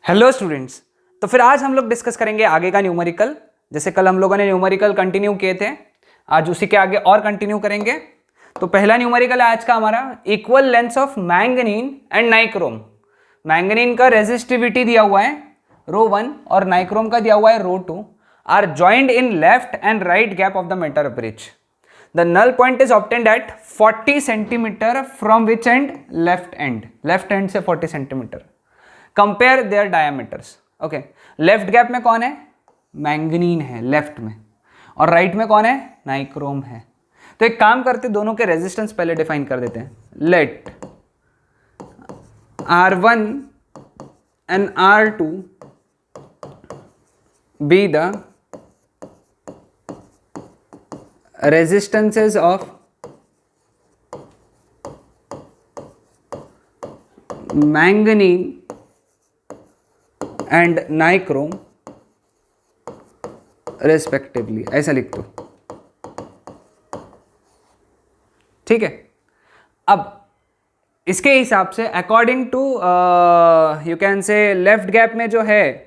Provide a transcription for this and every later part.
Hello students. तो फिर आज हम लोग डिस्कस करेंगे आगे का न्यूमेरिकल। जैसे कल हम लोगों ने न्यूमेरिकल कंटिन्यू किए थे, आज उसी के आगे और कंटिन्यू करेंगे। तो पहला न्यूमेरिकल है आज का हमारा, equal lengths of manganin and nichrome. Manganin का रेजिस्टिविटी दिया हुआ है ρ1 और नाइक्रोम का दिया हुआ है ρ2, are joined in left and right gap of the metal bridge. The null point is obtained at 40 centimetre from which end? Left end, left end से 40 centimetre. Compare their diameters. Okay, left gap में कौन है? Manganin है left में, और right में कौन है? नाइक्रोम है। तो एक काम करते, दोनों के रेजिस्टेंस पहले डिफाइन कर देते हैं। Let R1 and R2 be the resistances of manganin and nichrome respectively. ऐसा लिख दो, ठीक है। अब इसके हिसाब से according to you can say left gap में जो है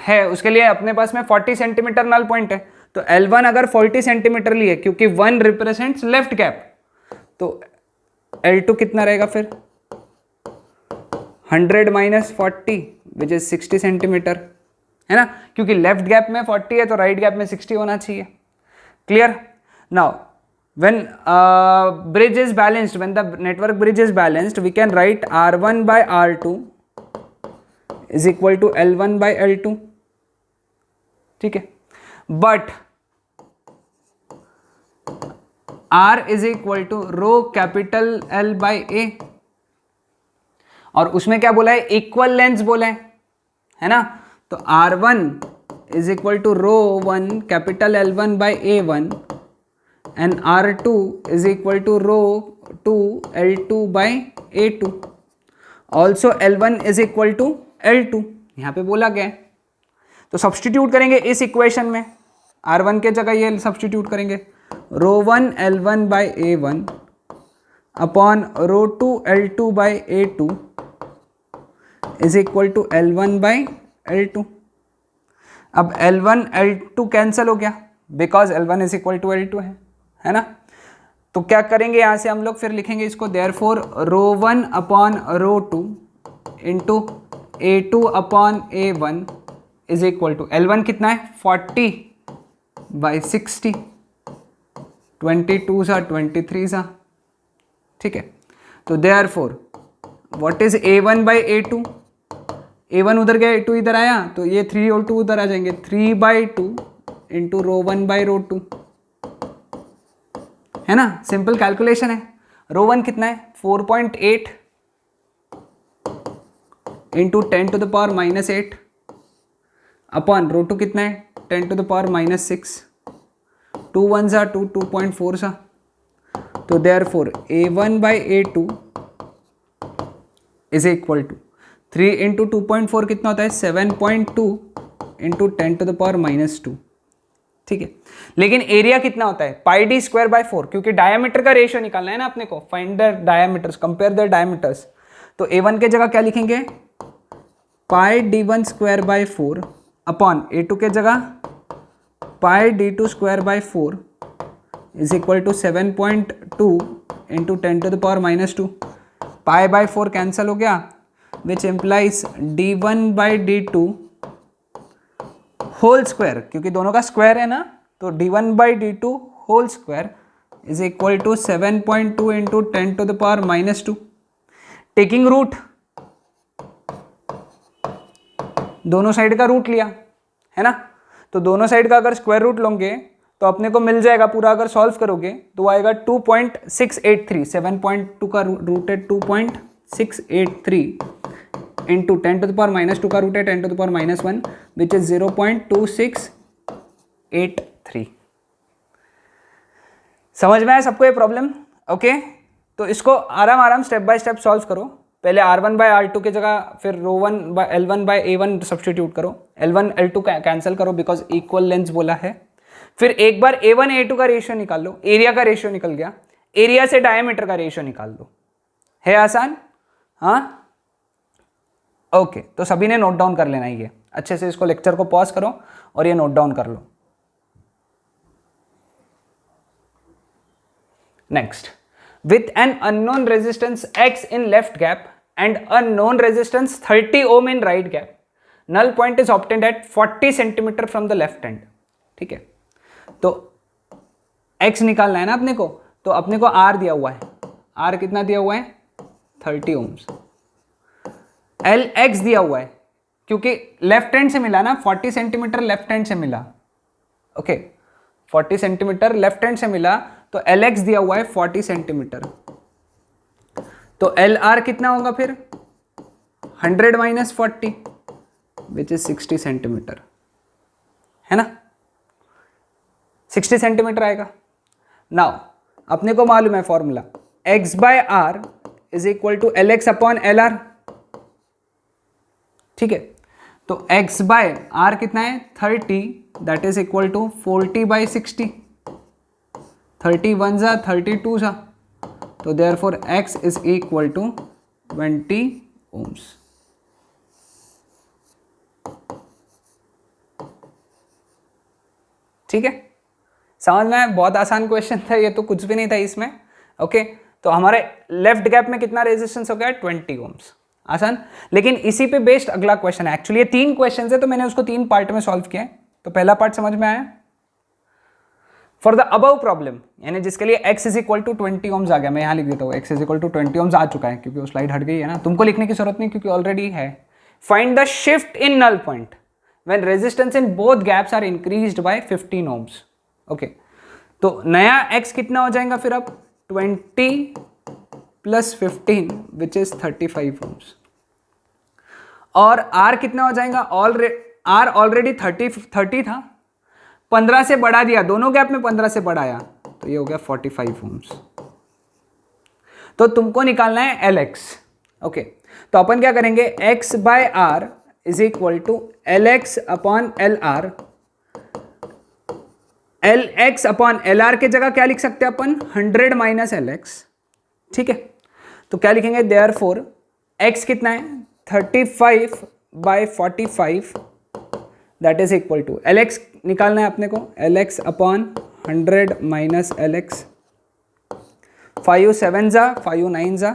है उसके लिए अपने पास में 40 सेंटीमीटर नल पॉइंट है। तो L1 अगर 40 सेंटीमीटर लिए, क्योंकि 1 रिप्रेजेंट्स लेफ्ट गैप, तो L2 कितना रहेगा फिर? 100 माइनस 40 विच इज 60 सेंटीमीटर, है ना। क्योंकि लेफ्ट गैप में 40 है तो राइट गैप में 60 होना चाहिए। Clear? Now when bridge is balanced, when the network bridge is balanced, we can write R1 by R2 is equal to L1 by L2, ठीक है। but R is equal to rho capital L by A, और उसमें क्या बोला है? Equal lengths बोला है ना। तो R1 is equal to rho capital L1 by A1 and R2 is equal to rho L2 by A2, also L1 is equal to L2, यहाँ पे बोला गया है। तो सब्सटीट्यूट करेंगे इस इक्वेशन में, R1 के जगह ये सब्सटीट्यूट करेंगे, rho L1 by A1 upon rho L2 by A2 is equal to L1 by L2। अब L1 L2 कैंसिल हो गया because L1 is equal to L2 है ना। तो क्या करेंगे यहाँ से हम लोग, फिर लिखेंगे इसको therefore rho upon rho into A2 upon A1 is equal to L1 कितना है? 40 बाई 60, 22 सा 23 सा, ठीक है। तो therefore what is A1 by A2? A1 उधर गया, A2 इधर आया, तो ये 3 और 2 उधर आ जाएंगे, 3 by 2 into rho by rho, है ना। सिंपल कैलकुलेशन है। रो1 कितना है? 4.8 into 10 to the power minus 8 upon rho कितना है? 10 टू द पावर माइनस 6, 2 1 सा 2, 2.4 सा। तो therefore A1 by A2 is equal to 3 into 2.4 कितना होता है? 7.2 into 10 to the power minus 2, ठीक है। लेकिन एरिया कितना होता है? पाई डी स्क्वायर बाय 4, क्योंकि डायमीटर का रेशियो निकालना है ना अपने को। Find the diameters, compare the diameters. तो A1 के जगह क्या लिखेंगे? पाई D1 square by 4 upon A2 के जगह pi D2 square by 4 is equal to 7.2 into 10 to the power minus 2। Pi by 4 cancel हो गया, which implies D1 by D2 whole square, क्योंकि दोनों का स्क्वायर है ना, तो D1 by D2 whole square is equal to 7.2 into 10 to the power minus 2। Taking root, दोनों side का रूट लिया है ना। तो दोनों साइड का अगर स्क्वायर रूट लोगे तो अपने को मिल जाएगा पूरा। अगर सॉल्व करोगे तो आएगा 2.683, 7.2 का रूट है 2.683 into 10 to the power minus 2 का रूट है 10 to the power minus 1 which is 0.2683। समझ में आया सबको ये प्रॉब्लम? ओके, तो इसको आराम स्टेप बाय स्टेप सॉल्व करो। पहले R1 बाय R2 की जगह फिर रो1 bye L1 bye A1 substitute करो, L1 L2 कैंसिल करो बिकॉज इक्वल लेंथ्स बोला है। फिर एक बार A1 A2 का रेशियो निकाल लो, एरिया का रेशियो निकल गया, एरिया से डायमीटर का रेशियो निकाल दो। है आसान? हाँ, ओके तो सभी ने नोट डाउन कर लेना है, ये अच्छे से इसको लेक्चर को पॉज करो और ये नोट डाउन कर लो। Next, with an unknown resistance x in left gap and a known resistance 30 ohm in right gap, null point is obtained at 40 centimeter from the left end। ठीक है, तो x निकालना है ना अपने को, तो अपने को r दिया हुआ है, r कितना दिया हुआ है 30 ohms, lx दिया हुआ है क्योंकि लेफ्ट हैंड से मिला ना, 40 सेंटीमीटर लेफ्ट हैंड से मिला, ओके 40 सेंटीमीटर लेफ्ट हैंड से मिला, तो Lx दिया हुआ है 40 सेंटीमीटर, तो Lr कितना होगा फिर 100 माइनस 40 विच इज 60 सेंटीमीटर, है ना, 60 सेंटीमीटर आएगा। नाउ अपने को मालूम है formula x by are is equal to L x upon L r. ठीक है, तो x बाय आर कितना है 30, that is equal to 40 by 60, 31 जा 32 जा, तो therefore x is equal to 20 ohms। ठीक है, समझ में, बहुत आसान क्वेश्चन था ये, तो कुछ भी नहीं था इसमें। ओके, तो हमारे लेफ्ट गैप में कितना रेजिस्टेंस हो गया 20 ohms, आसान। लेकिन इसी पे बेस्ड अगला क्वेश्चन है, एक्चुअली ये 3 क्वेश्चन है तो मैंने उसको 3 पार्ट में सॉल्व किया है। तो पहला पार्ट समझ में आया, फॉर द अबव प्रॉब्लम, यानी जिसके लिए x is equal to 20 ohms आ गया, मैं यहाँ लिख देता हूँ x is equal to 20 ohms आ चुका है क्योंकि वो स्लाइड हट गई है ना, तुमको लिखने की जरूरत नहीं क्योंकि ऑलरेडी है। Find the shift in null point when resistance in both gaps are increased by 15 ohms। Okay, तो नया x कितना हो जाएगा फिर अब 20 प्लस 15 विच इज 35 ohms, और r कितना हो जाएगा, r ऑलरेडी 30 था, 15 से बढ़ा दिया, दोनों गैप में 15 से बढ़ाया, तो ये हो गया 45 ohms। तो तुमको निकालना है Lx। ओके, तो अपन क्या करेंगे, x by are is equal to L x upon L R. L x upon L R के जगह क्या लिख सकते हैं अपन 100 माइनस एल एक्स। ठीक है, तो क्या लिखेंगे, देयर फोर x कितना है 35 by 45, that is equal to Lx निकालना है अपने को, Lx अपॉन 100 माइनस Lx, 5 7 जा 5 9 जा,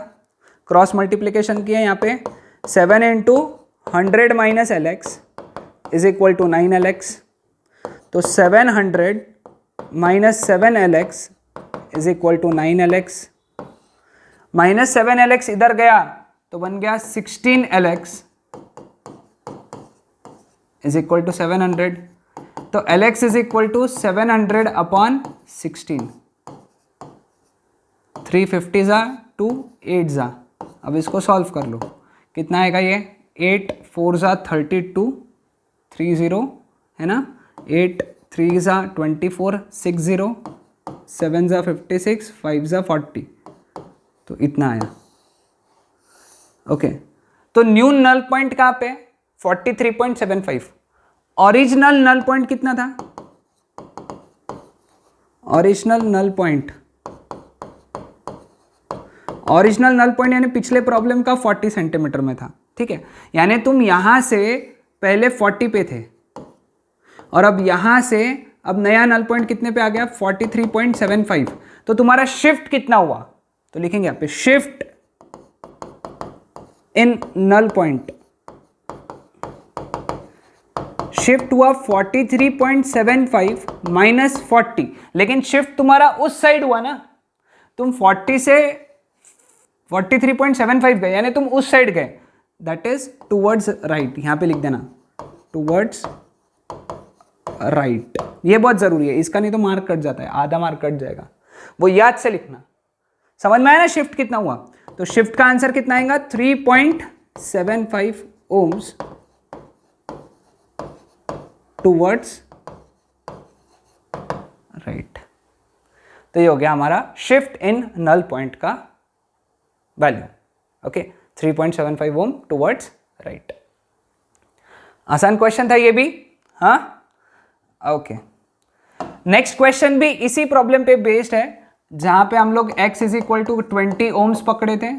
क्रॉस मल्टीप्लीकेशन किया यहाँ पे, 7 into 100 minus Lx is equal to 9 Lx, तो 700 minus 7 Lx is equal to 9 Lx, minus 7 Lx इधर गया तो बन गया 16 Lx इज इक्वल टू 700, तो Lx is equal to 700 upon 16, 350 जा 2 8 जा, अब इसको सॉल्व कर लो, कितना आएगा ये 8 4 जा 32 30 है ना, 8 3 जा 24 6 0 7 जा 56 5 जा 40, तो इतना आया। ओके, तो न्यू नल पॉइंट कहाँ पे 43.75, ओरिजिनल नल पॉइंट कितना था, ओरिजिनल नल पॉइंट यानी पिछले प्रॉब्लम का 40 सेंटीमीटर में था। ठीक है, यानी तुम यहां से पहले 40 पे थे और अब यहां से अब नया नल पॉइंट कितने पे आ गया 43.75, तो तुम्हारा शिफ्ट कितना हुआ, तो लिखेंगे यहाँ पे shift in null point, shift हुआ 43.75 माइनस 40, लेकिन शिफ्ट तुम्हारा उस साइड हुआ ना, तुम 40 से 43.75 गए, यानी तुम उस साइड गए, दैट इज टूवर्ड्स राइट, यहां पे लिख देना टूवर्ड्स राइट, ये बहुत जरूरी है, इसका नहीं तो मार्क कट जाता है, आधा मार्क कट जाएगा, वो याद से लिखना। समझ में आया ना शिफ्ट कितना हुआ, तो शिफ्ट का आंसर कितना आएगा 3.75 ohms टूवर्ड्स राइट। तो ये हो गया हमारा शिफ्ट इन नल पॉइंट का value. Okay, 3.75 ohm towards right, आसान क्वेश्चन था ये भी। हाँ, ओके, नेक्स्ट क्वेश्चन भी इसी प्रॉब्लम पे बेस्ड है, जहां पे हम लोग x is equal to 20 ohms पकड़े थे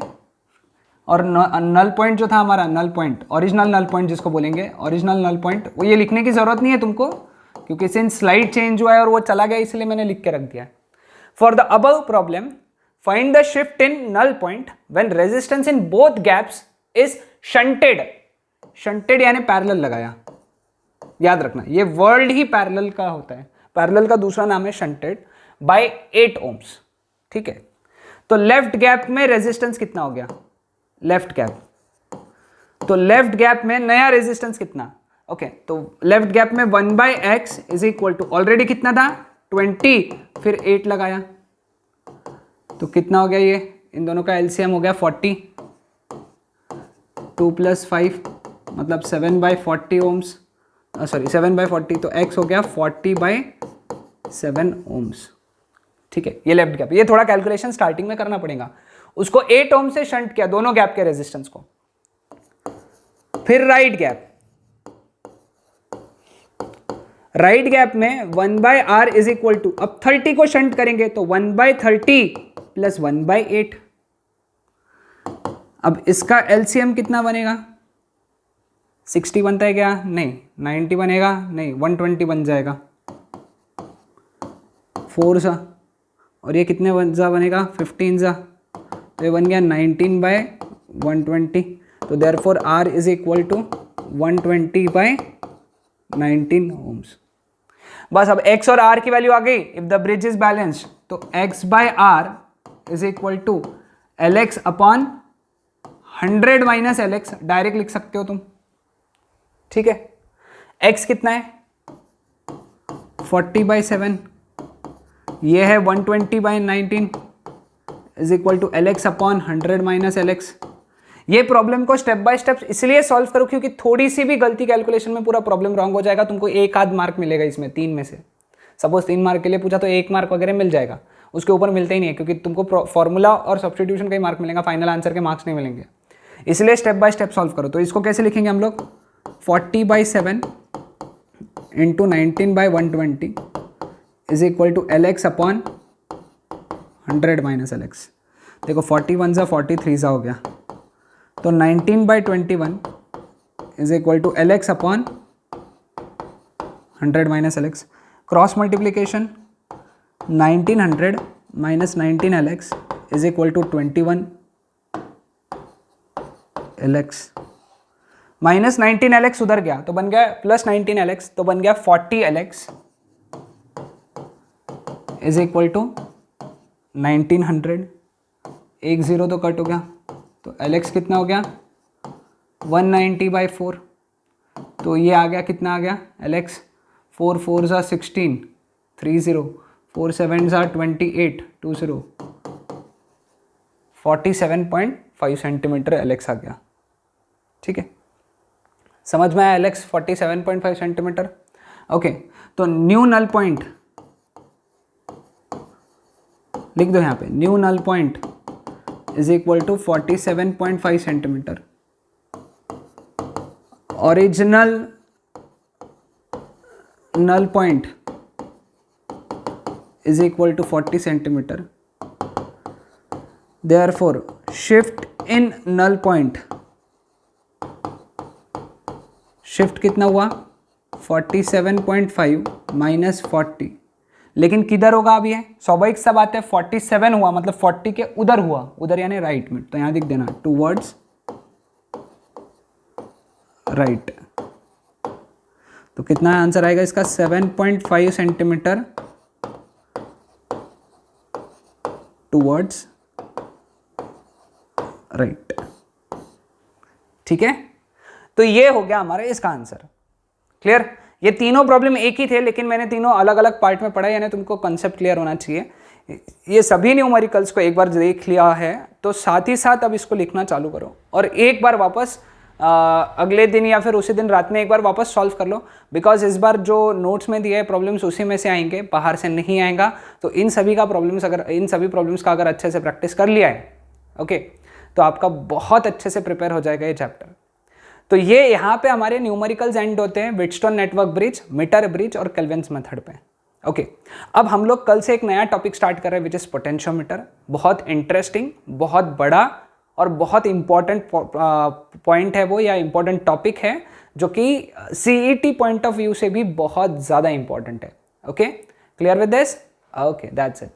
और नल पॉइंट जो था हमारा, null point, original null point जिसको बोलेंगे, ओरिजिनल नल पॉइंट, वो ये लिखने की जरूरत नहीं है तुमको क्योंकि सिंस स्लाइड चेंज हुआ है और वो चला गया इसलिए मैंने लिख के रख दिया है। For the above problem find the shift in null point when resistance in both gaps is shunted. Shunted यानी पैरेलल लगाया, याद रखना ये वर्ड ही पैरेलल का होता है, पैरेलल का दूसरा नाम है शंटेड, बाय 8 ओम्स। ठीक है, तो लेफ्ट गैप में रेजिस्टेंस कितना हो गया, लेफ्ट गैप, तो लेफ्ट गैप में नया रेजिस्टेंस कितना, ओके तो लेफ्ट गैप में 1/x is equal to already कितना था 20, फिर 8 लगाया तो कितना हो गया, ये इन दोनों का एलसीएम हो गया 40, 2 + 5 मतलब 7/40 ओम्स, सॉरी 7/40, तो x हो गया 40/7 ओम्स। ठीक है, ये लेफ्ट गैप, ये थोड़ा कैलकुलेशन स्टार्टिंग में करना पड़ेगा। उसको 8 ओम से शंट किया दोनों गैप के रेजिस्टेंस को। फिर राइट गैप, राइट गैप में 1/r इज इक्वल टू, अब 30 को शंट करेंगे तो 1/30 + 1/8। अब इसका एलसीएम कितना बनेगा, 60 बनता है क्या, नहीं 90 बनेगा, नहीं 120 बन जाएगा, 4 सा, और ये कितने जा बनेगा 15 सा, तो ये बन गया 19/120। तो therefore r is equal to 120/19 ohms. बस अब x और r की वैल्यू आ गई। If the bridge is balanced तो x/r is equal to LX upon 100 - LX, direct लिख सकते हो तुम। ठीक है, x कितना है 40/7, ये है 120/19 is equal to LX upon 100 - LX। ये प्रॉब्लम को स्टेप बाय स्टेप इसलिए सॉल्व करो क्योंकि थोड़ी सी भी गलती कैलकुलेशन में पूरा प्रॉब्लम रॉन्ग हो जाएगा, तुमको 1 आध मार्क मिलेगा इसमें 3 में से। सपोज 3 मार्क के लिए पूछा तो 1 मार्क वगैरह मिल जाएगा, उसके ऊपर मिलते ही नहीं है क्योंकि तुमको फॉर्मूला और सब्स्टिट्यूशन का ही मार्क मिलेगा, फाइनल आंसर के मार्क्स नहीं मिलेंगे। इसलिए स्टेप बाय स्टेप सॉल्व करो। तो इसको कैसे लिखेंगे हम लोग, 40/7 into 19/120 is equal to LX upon 100 - LX। देखो 41 सा 43 सा हो गया, तो 19/21 is equal to LX upon 100 - LX। Cross multiplication 1900 - 19 LX is equal to 21 LX। -19 LX उधर गया तो बन गया +19 LX, तो बन गया 40 LX इज इक्वल टू 1900। 1 0 तो कट हो गया, तो LX कितना हो गया 190/4। तो ये आ गया, कितना आ गया LX, 4 4 सा 16, 30, 4 7 सा 28, 20, 47.5 सेंटीमीटर LX आ गया। ठीक है, समझ में आया LX 47.5 सेंटीमीटर। ओके, तो न्यू नल पॉइंट लिख दो यहाँ पे, new null point is equal to 47.5 centimetre. Original null point is equal to 40 centimetre. Therefore shift in null point, shift कितना हुआ 47.5 - 40, लेकिन किधर होगा अब, ये स्वाभाविक सा बात है 47 हुआ मतलब 40 के उधर हुआ, उधर यानी राइट में, तो यहां लिख देना टूवर्ड्स राइट। तो कितना आंसर आएगा इसका 7.5 सेंटीमीटर टूवर्ड्स राइट। ठीक है, तो ये हो गया हमारा इसका आंसर। क्लियर, ये तीनों प्रॉब्लम एक ही थे लेकिन मैंने तीनों अलग अलग पार्ट में पढ़ा, यानी तुमको कंसेप्ट क्लियर होना चाहिए। ये सभी न्यूमेरिकल्स को एक बार देख लिया है तो साथ ही साथ अब इसको लिखना चालू करो और एक बार वापस अगले दिन या फिर उसी दिन रात में एक बार वापस सॉल्व कर लो, बिकॉज इस बार जो नोट्स में दिए है प्रॉब्लम्स उसी में से आएंगे, बाहर से नहीं आएगा। तो इन सभी प्रॉब्लम्स का अगर अच्छे से प्रैक्टिस कर लिया है ओके, तो आपका बहुत अच्छे से प्रिपेयर हो जाएगा ये चैप्टर। तो ये यहाँ पे हमारे न्यूमेरिकल्स एंड होते हैं व्हिटस्टोन नेटवर्क ब्रिज, मीटर ब्रिज और केल्विन्स मेथड पे। ओके, अब हम लोग कल से एक नया टॉपिक स्टार्ट कर रहे हैं विच इज पोटेंशियोमीटर। बहुत इंटरेस्टिंग, बहुत बड़ा और बहुत इंपॉर्टेंट पॉइंट है वो, या इंपॉर्टेंट टॉपिक है, जो कि CET पॉइंट ऑफ व्यू से भी बहुत ज़्यादा इंपॉर्टेंट है. Okay, clear with this? Okay, that's it.